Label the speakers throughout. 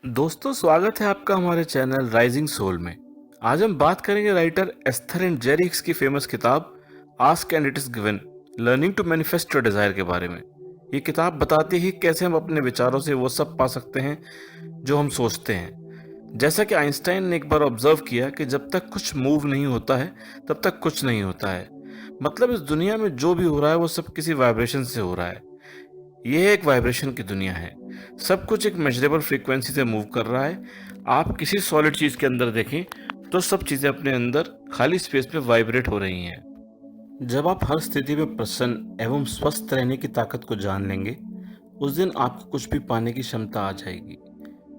Speaker 1: दोस्तों, स्वागत है आपका हमारे चैनल राइजिंग सोल में। आज हम बात करेंगे writer Esther and Jerry Hicks की फेमस किताब ask and it is given, learning to manifest your desire के बारे में। ये किताब बताती है कैसे हम अपने विचारों से वो सब पा सकते हैं जो हम सोचते हैं। जैसा कि आइंस्टाइन ने एक बार ऑब्जर्व किया कि जब तक कुछ मूव नहीं होता है तब तक कुछ नहीं होता है। मतलब इस दुनिया में जो भी हो रहा है वो सब किसी वाइब्रेशन से हो रहा है। यह एक वाइब्रेशन की दुनिया है। सब कुछ एक मेजरेबल फ्रीक्वेंसी से मूव कर रहा है। आप किसी सॉलिड चीज के अंदर देखें तो सब चीजें अपने अंदर खाली स्पेस में वाइब्रेट हो रही हैं। जब आप हर स्थिति में प्रसन्न एवं स्वस्थ रहने की ताकत को जान लेंगे, उस दिन आपको कुछ भी पाने की क्षमता आ जाएगी,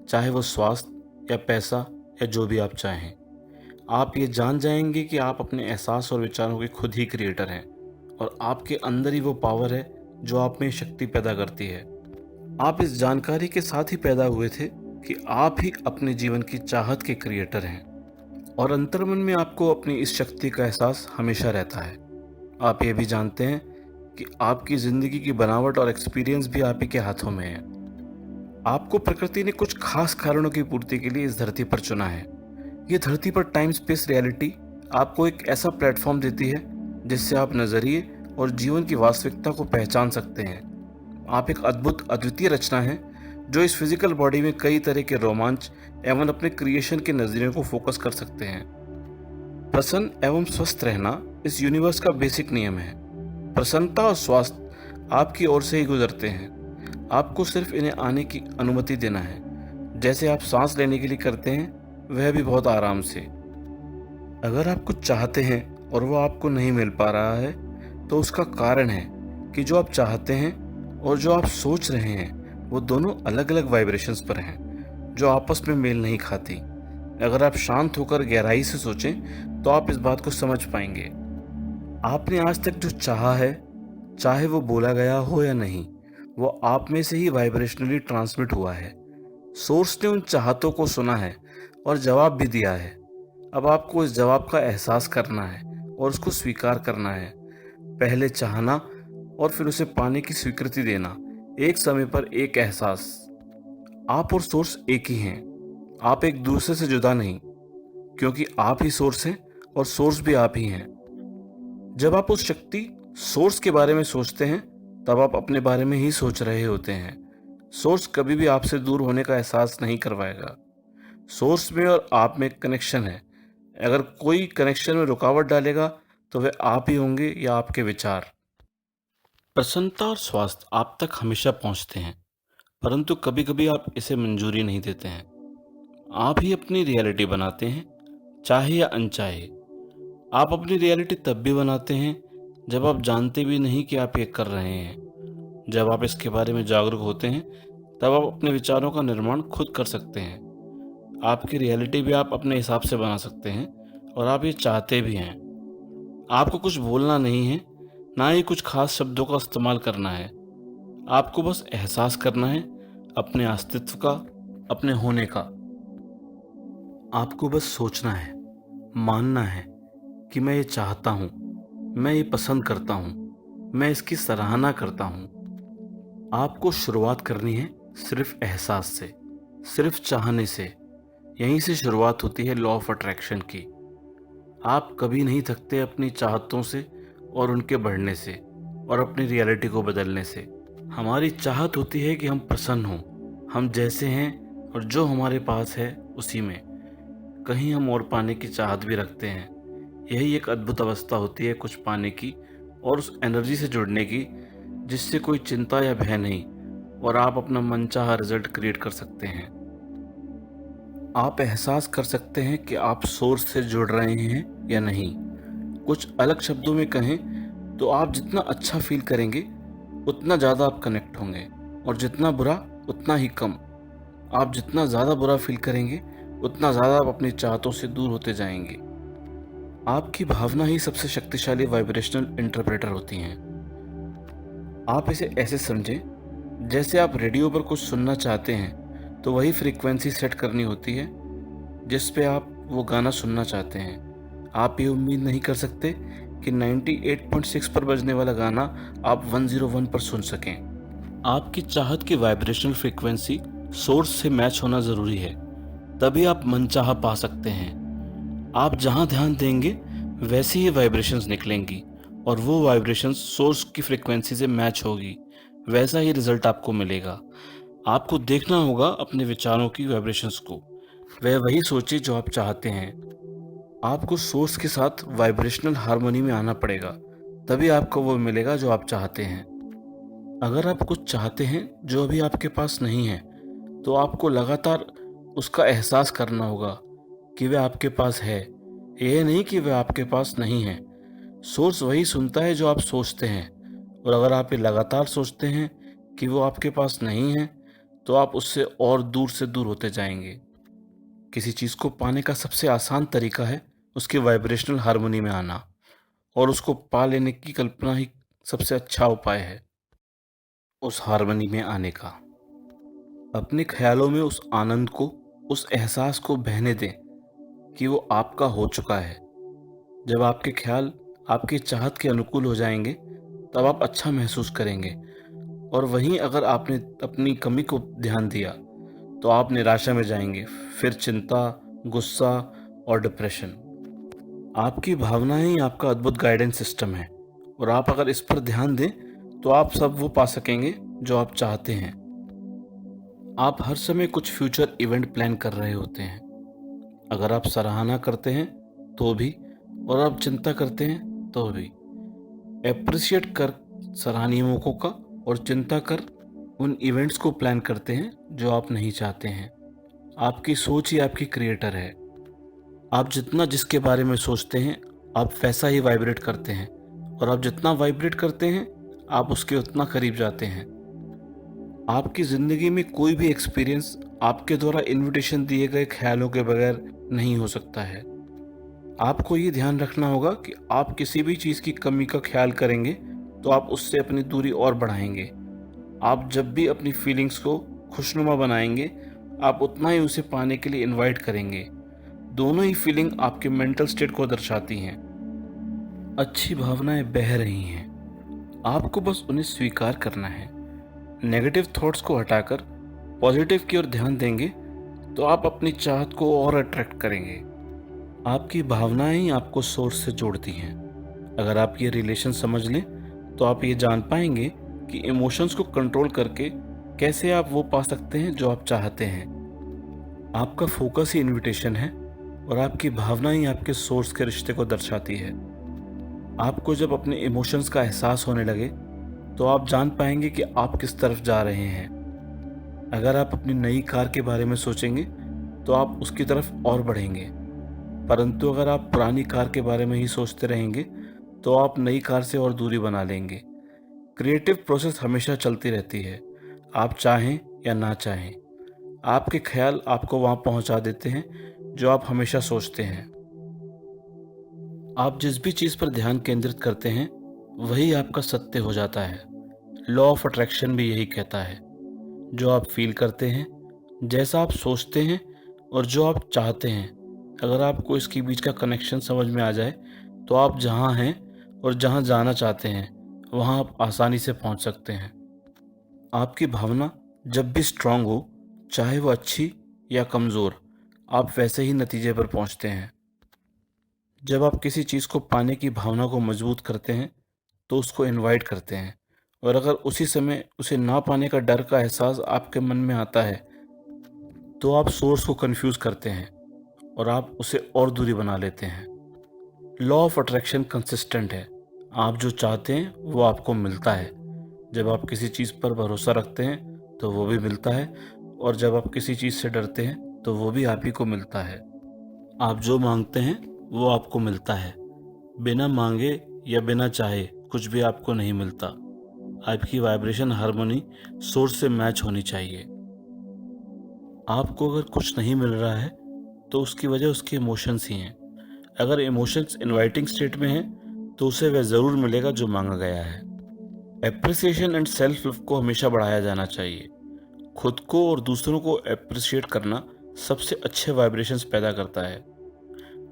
Speaker 1: चाहे वो स्वास्थ्य या पैसा या जो भी आप चाहें। आप ये जान जाएंगे कि आप अपने एहसास और विचारों के खुद ही क्रिएटर हैं और आपके अंदर ही वो पावर है जो आप में शक्ति पैदा करती है। आप इस जानकारी के साथ ही पैदा हुए थे कि आप ही अपने जीवन की चाहत के क्रिएटर हैं और अंतर्मन में आपको अपनी इस शक्ति का एहसास हमेशा रहता है। आप ये भी जानते हैं कि आपकी ज़िंदगी की बनावट और एक्सपीरियंस भी आप ही के हाथों में है। आपको प्रकृति ने कुछ खास कारणों की पूर्ति के लिए इस धरती पर चुना है। ये धरती पर टाइम स्पेस रियलिटी आपको एक ऐसा प्लेटफॉर्म देती है जिससे आप नज़रिए और जीवन की वास्तविकता को पहचान सकते हैं। आप एक अद्भुत अद्वितीय रचना है जो इस फिजिकल बॉडी में कई तरह के रोमांच एवं अपने क्रिएशन के नजरियों को फोकस कर सकते हैं। प्रसन्न एवं स्वस्थ रहना इस यूनिवर्स का बेसिक नियम है। प्रसन्नता और स्वास्थ्य आपकी ओर से ही गुजरते हैं। आपको सिर्फ इन्हें आने की अनुमति देना है, जैसे आप सांस लेने के लिए करते हैं, वह भी बहुत आराम से। अगर आप कुछ चाहते हैं और वो आपको नहीं मिल पा रहा है तो उसका कारण है कि जो आप चाहते हैं और जो आप सोच रहे हैं वो दोनों अलग अलग वाइब्रेशंस पर हैं जो आपस में मेल नहीं खाती। अगर आप शांत होकर गहराई से सोचें तो आप इस बात को समझ पाएंगे। आपने आज तक जो चाहा है, चाहे वो बोला गया हो या नहीं, वो आप में से ही वाइब्रेशनली ट्रांसमिट हुआ है। सोर्स ने उन चाहतों को सुना है और जवाब भी दिया है। अब आपको इस जवाब का एहसास करना है और उसको स्वीकार करना है। पहले चाहना और फिर उसे पाने की स्वीकृति देना, एक समय पर एक एहसास। आप और सोर्स एक ही हैं। आप एक दूसरे से जुदा नहीं, क्योंकि आप ही सोर्स हैं और सोर्स भी आप ही हैं। जब आप उस शक्ति सोर्स के बारे में सोचते हैं तब आप अपने बारे में ही सोच रहे होते हैं। सोर्स कभी भी आपसे दूर होने का एहसास नहीं करवाएगा। सोर्स में और आप में कनेक्शन है। अगर कोई कनेक्शन में रुकावट डालेगा तो वे आप ही होंगे या आपके विचार। प्रसन्नता और स्वास्थ्य आप तक हमेशा पहुंचते हैं, परंतु कभी कभी आप इसे मंजूरी नहीं देते हैं। आप ही अपनी रियलिटी बनाते हैं, चाहे या अनचाहे। आप अपनी रियलिटी तब भी बनाते हैं जब आप जानते भी नहीं कि आप ये कर रहे हैं। जब आप इसके बारे में जागरूक होते हैं तब आप अपने विचारों का निर्माण खुद कर सकते हैं। आपकी रियलिटी भी आप अपने हिसाब से बना सकते हैं और आप ये चाहते भी हैं। आपको कुछ बोलना नहीं है, ना ही कुछ खास शब्दों का इस्तेमाल करना है। आपको बस एहसास करना है अपने अस्तित्व का, अपने होने का। आपको बस सोचना है, मानना है कि मैं ये चाहता हूँ, मैं ये पसंद करता हूँ, मैं इसकी सराहना करता हूँ। आपको शुरुआत करनी है सिर्फ एहसास से, सिर्फ चाहने से। यहीं से शुरुआत होती है लॉ ऑफ अट्रैक्शन की। आप कभी नहीं थकते अपनी चाहतों से और उनके बढ़ने से और अपनी रियलिटी को बदलने से। हमारी चाहत होती है कि हम प्रसन्न हों, हम जैसे हैं और जो हमारे पास है उसी में। कहीं हम और पाने की चाहत भी रखते हैं। यही एक अद्भुत अवस्था होती है कुछ पाने की और उस एनर्जी से जुड़ने की जिससे कोई चिंता या भय नहीं, और आप अपना मनचाहा रिजल्ट क्रिएट कर सकते हैं। आप एहसास कर सकते हैं कि आप सोर्स से जुड़ रहे हैं या नहीं। कुछ अलग शब्दों में कहें तो आप जितना अच्छा फील करेंगे उतना ज़्यादा आप कनेक्ट होंगे, और जितना बुरा उतना ही कम। आप जितना ज़्यादा बुरा फील करेंगे उतना ज़्यादा आप अपनी चाहतों से दूर होते जाएंगे। आपकी भावना ही सबसे शक्तिशाली वाइब्रेशनल इंटरप्रेटर होती हैं। आप इसे ऐसे समझें जैसे आप रेडियो पर कुछ सुनना चाहते हैं तो वही फ्रीक्वेंसी सेट करनी होती है जिस पे आप वो गाना सुनना चाहते हैं। आप ये उम्मीद नहीं कर सकते कि 98.6 पर बजने वाला गाना आप 101 पर सुन सकें। आपकी चाहत की वाइब्रेशनल फ्रीक्वेंसी सोर्स से मैच होना ज़रूरी है, तभी आप मनचाहा पा सकते हैं। आप जहाँ ध्यान देंगे वैसी ही वाइब्रेशंस निकलेंगी और वो वाइब्रेशंस सोर्स की फ्रिक्वेंसी से मैच होगी, वैसा ही रिजल्ट आपको मिलेगा। आपको देखना होगा अपने विचारों की वाइब्रेशंस को, वह वही सोचिए जो आप चाहते हैं। आपको सोर्स के साथ वाइब्रेशनल हार्मनी में आना पड़ेगा, तभी आपको वो मिलेगा जो आप चाहते हैं। अगर आप कुछ चाहते हैं जो अभी आपके पास नहीं है, तो आपको लगातार उसका एहसास करना होगा कि वह आपके पास है, यह नहीं कि वह आपके पास नहीं है। सोर्स वही सुनता है जो आप सोचते हैं, और अगर आप ये लगातार सोचते हैं कि वो आपके पास नहीं है, तो आप उससे और दूर से दूर होते जाएंगे। किसी चीज़ को पाने का सबसे आसान तरीका है उसके वाइब्रेशनल हार्मनी में आना, और उसको पा लेने की कल्पना ही सबसे अच्छा उपाय है उस हार्मनी में आने का। अपने ख्यालों में उस आनंद को, उस एहसास को बहने दें कि वो आपका हो चुका है। जब आपके ख्याल आपकी चाहत के अनुकूल हो जाएंगे, तब आप अच्छा महसूस करेंगे। और वहीं अगर आपने अपनी कमी को ध्यान दिया, तो आप निराशा में जाएंगे, फिर चिंता, गुस्सा और डिप्रेशन। आपकी भावनाएं ही आपका अद्भुत गाइडेंस सिस्टम है, और आप अगर इस पर ध्यान दें, तो आप सब वो पा सकेंगे जो आप चाहते हैं। आप हर समय कुछ फ्यूचर इवेंट प्लान कर रहे होते हैं। अगर आप सराहना करते हैं तो भी, और आप चिंता करते हैं तो भी। एप्रिशिएट कर सराहनीय मौकों का, और चिंता कर उन इवेंट्स को प्लान करते हैं जो आप नहीं चाहते हैं। आपकी सोच ही आपकी क्रिएटर है। आप जितना जिसके बारे में सोचते हैं, आप वैसा ही वाइब्रेट करते हैं, और आप जितना वाइब्रेट करते हैं, आप उसके उतना करीब जाते हैं। आपकी ज़िंदगी में कोई भी एक्सपीरियंस आपके द्वारा इनविटेशन दिए गए ख्यालों के बगैर नहीं हो सकता है। आपको ये ध्यान रखना होगा कि आप किसी भी चीज़ की कमी का ख्याल करेंगे, तो आप उससे अपनी दूरी और बढ़ाएंगे। आप जब भी अपनी फीलिंग्स को खुशनुमा बनाएंगे, आप उतना ही उसे पाने के लिए इनवाइट करेंगे। दोनों ही फीलिंग आपके मेंटल स्टेट को दर्शाती हैं। अच्छी भावनाएं बह रही हैं, आपको बस उन्हें स्वीकार करना है। नेगेटिव थॉट्स को हटाकर पॉजिटिव की ओर ध्यान देंगे, तो आप अपनी चाहत को और अट्रैक्ट करेंगे। आपकी भावनाएं ही आपको सोर्स से जोड़ती हैं। अगर आप ये रिलेशन समझ लें, तो आप ये जान पाएंगे कि इमोशंस को कंट्रोल करके कैसे आप वो पा सकते हैं जो आप चाहते हैं। आपका फोकस ही इन्विटेशन है, और आपकी भावना ही आपके सोर्स के रिश्ते को दर्शाती है। आपको जब अपने इमोशंस का एहसास होने लगे, तो आप जान पाएंगे कि आप किस तरफ जा रहे हैं। अगर आप अपनी नई कार के बारे में सोचेंगे, तो आप उसकी तरफ और बढ़ेंगे। परंतु अगर आप पुरानी कार के बारे में ही सोचते रहेंगे, तो आप नई कार से और दूरी बना लेंगे। क्रिएटिव प्रोसेस हमेशा चलती रहती है, आप चाहें या ना चाहें। आपके ख्याल आपको वहाँ पहुँचा देते हैं जो आप हमेशा सोचते हैं। आप जिस भी चीज़ पर ध्यान केंद्रित करते हैं, वही आपका सत्य हो जाता है। लॉ ऑफ अट्रैक्शन भी यही कहता है। जो आप फील करते हैं, जैसा आप सोचते हैं, और जो आप चाहते हैं, अगर आपको इसके बीच का कनेक्शन समझ में आ जाए, तो आप जहाँ हैं और जहाँ जाना चाहते हैं, वहाँ आप आसानी से पहुँच सकते हैं। आपकी भावना जब भी स्ट्रांग हो, चाहे वो अच्छी या कमज़ोर, आप वैसे ही नतीजे पर पहुँचते हैं। जब आप किसी चीज़ को पाने की भावना को मजबूत करते हैं, तो उसको इनवाइट करते हैं, और अगर उसी समय उसे ना पाने का डर का एहसास आपके मन में आता है, तो आप सोर्स को कंफ्यूज करते हैं, और आप उसे और दूरी बना लेते हैं। लॉ ऑफ अट्रैक्शन कंसिस्टेंट है। आप जो चाहते हैं वो आपको मिलता है। जब आप किसी चीज़ पर भरोसा रखते हैं, तो वो भी मिलता है, और जब आप किसी चीज़ से डरते हैं, तो वो भी आप ही को मिलता है। आप जो मांगते हैं वो आपको मिलता है। बिना मांगे या बिना चाहे कुछ भी आपको नहीं मिलता। आपकी वाइब्रेशन हार्मनी सोर्स से मैच होनी चाहिए। आपको अगर कुछ नहीं मिल रहा है, तो उसकी वजह उसके इमोशंस ही हैं। अगर इमोशंस इनवाइटिंग स्टेट में हैं, तो उसे वह ज़रूर मिलेगा जो मांगा गया है। एप्रिसिएशन एंड सेल्फ लव को हमेशा बढ़ाया जाना चाहिए। खुद को और दूसरों को एप्रिशिएट करना सबसे अच्छे वाइब्रेशंस पैदा करता है।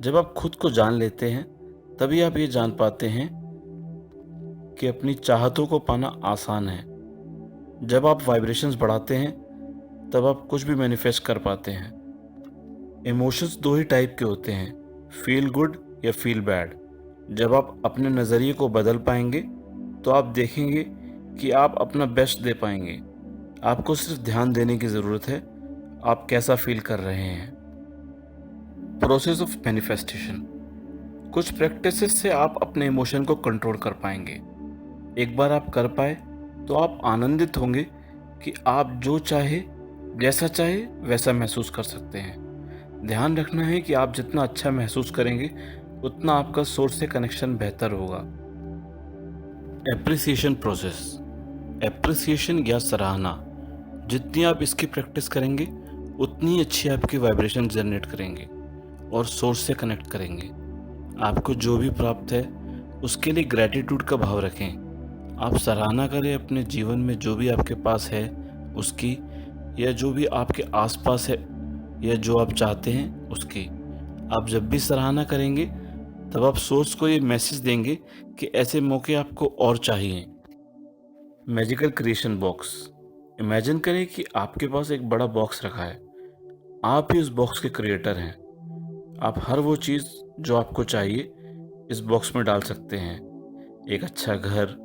Speaker 1: जब आप खुद को जान लेते हैं, तभी आप ये जान पाते हैं कि अपनी चाहतों को पाना आसान है। जब आप वाइब्रेशंस बढ़ाते हैं, तब आप कुछ भी मैनिफेस्ट कर पाते हैं। इमोशंस दो ही टाइप के होते हैं, फील गुड या फील बैड। जब आप अपने नज़रिए को बदल पाएंगे तो आप देखेंगे कि आप अपना बेस्ट दे पाएंगे। आपको सिर्फ ध्यान देने की ज़रूरत है आप कैसा फील कर रहे हैं। Process of manifestation. कुछ प्रैक्टिसेस से आप अपने इमोशन को कंट्रोल कर पाएंगे। एक बार आप कर पाए तो आप आनंदित होंगे कि आप जो चाहे जैसा चाहे वैसा महसूस कर सकते हैं। ध्यान रखना है कि आप जितना अच्छा महसूस करेंगे उतना आपका सोर्स से कनेक्शन बेहतर होगा। Appreciation process. एप्रिसिएशन या सराहना, जितनी आप इसकी प्रैक्टिस करेंगे उतनी अच्छी आपकी वाइब्रेशन जनरेट करेंगे और सोर्स से कनेक्ट करेंगे। आपको जो भी प्राप्त है उसके लिए ग्रैटिट्यूड का भाव रखें। आप सराहना करें अपने जीवन में जो भी आपके पास है उसकी, या जो भी आपके आसपास है या जो आप चाहते हैं उसकी। आप जब भी सराहना करेंगे तब आप सोर्स को ये मैसेज देंगे कि ऐसे मौके आपको और चाहिए। Magical creation box. इमेजिन करें कि आपके पास एक बड़ा बॉक्स रखा है, आप ही उस बॉक्स के क्रिएटर हैं। आप हर वो चीज़ जो आपको चाहिए इस बॉक्स में डाल सकते हैं। एक अच्छा घर,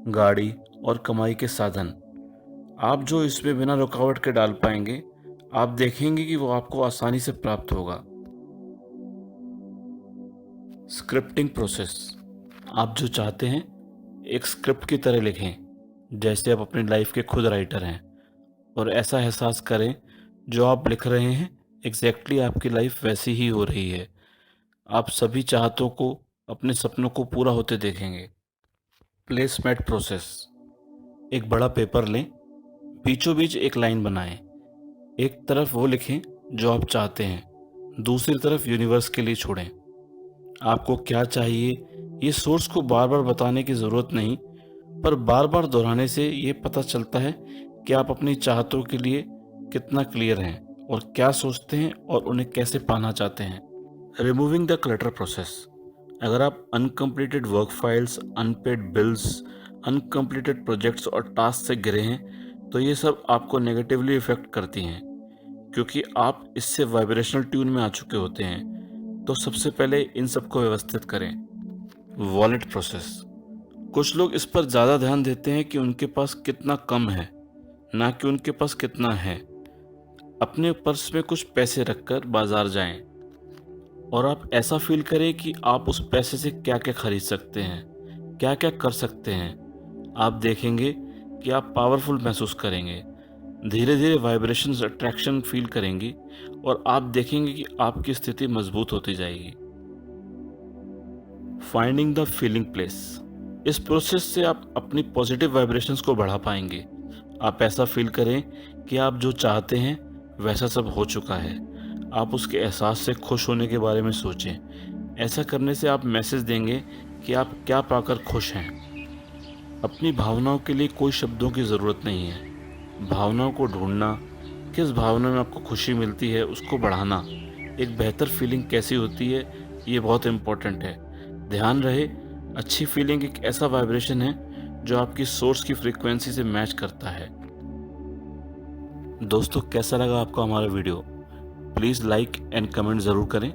Speaker 1: गाड़ी और कमाई के साधन। आप जो इसमें बिना रुकावट के डाल पाएंगे, आप देखेंगे कि वो आपको आसानी से प्राप्त होगा। Scripting process. आप जो चाहते हैं एक स्क्रिप्ट की तरह लिखें, जैसे आप अपनी लाइफ के खुद राइटर हैं, और ऐसा एहसास करें जो आप लिख रहे हैं एग्जैक्टली आपकी लाइफ वैसी ही हो रही है। आप सभी चाहतों को, अपने सपनों को पूरा होते देखेंगे। Placement process. एक बड़ा पेपर लें, बीचों बीच एक लाइन बनाएं। एक तरफ वो लिखें जो आप चाहते हैं, दूसरी तरफ यूनिवर्स के लिए छोड़ें। आपको क्या चाहिए ये सोर्स को बार बार बताने की ज़रूरत नहीं, पर बार बार दोहराने से ये पता चलता है कि आप अपनी चाहतों के लिए कितना क्लियर हैं और क्या सोचते हैं और उन्हें कैसे पाना चाहते हैं। Removing the clutter process. अगर आप uncompleted work files, unpaid bills, uncompleted projects और टास्क से घिरे हैं तो ये सब आपको नेगेटिवली इफेक्ट करती हैं, क्योंकि आप इससे वाइब्रेशनल ट्यून में आ चुके होते हैं। तो सबसे पहले इन सबको व्यवस्थित करें। Wallet process. कुछ लोग इस पर ज़्यादा ध्यान देते हैं कि उनके पास कितना कम है, ना कि उनके पास कितना है। अपने पर्स में कुछ पैसे रखकर बाजार जाएं और आप ऐसा फील करें कि आप उस पैसे से क्या क्या खरीद सकते हैं, क्या क्या कर सकते हैं। आप देखेंगे कि आप पावरफुल महसूस करेंगे। धीरे धीरे वाइब्रेशंस अट्रैक्शन फील करेंगी और आप देखेंगे कि आपकी स्थिति मजबूत होती जाएगी। Finding the feeling place. इस प्रोसेस से आप अपनी पॉजिटिव वाइब्रेशंस को बढ़ा पाएंगे। आप ऐसा फील करें कि आप जो चाहते हैं वैसा सब हो चुका है। आप उसके एहसास से खुश होने के बारे में सोचें। ऐसा करने से आप मैसेज देंगे कि आप क्या पाकर खुश हैं। अपनी भावनाओं के लिए कोई शब्दों की ज़रूरत नहीं है। भावनाओं को ढूंढना, किस भावना में आपको खुशी मिलती है उसको बढ़ाना, एक बेहतर फीलिंग कैसी होती है, ये बहुत इम्पोर्टेंट है। ध्यान रहे, अच्छी फीलिंग एक ऐसा वाइब्रेशन है जो आपकी सोर्स की फ्रीक्वेंसी से मैच करता है। दोस्तों, कैसा लगा आपको हमारा video? Please like and comment ज़रूर करें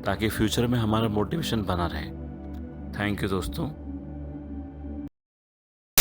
Speaker 1: ताकि फ्यूचर में हमारा मोटिवेशन बना रहे। थैंक यू दोस्तों।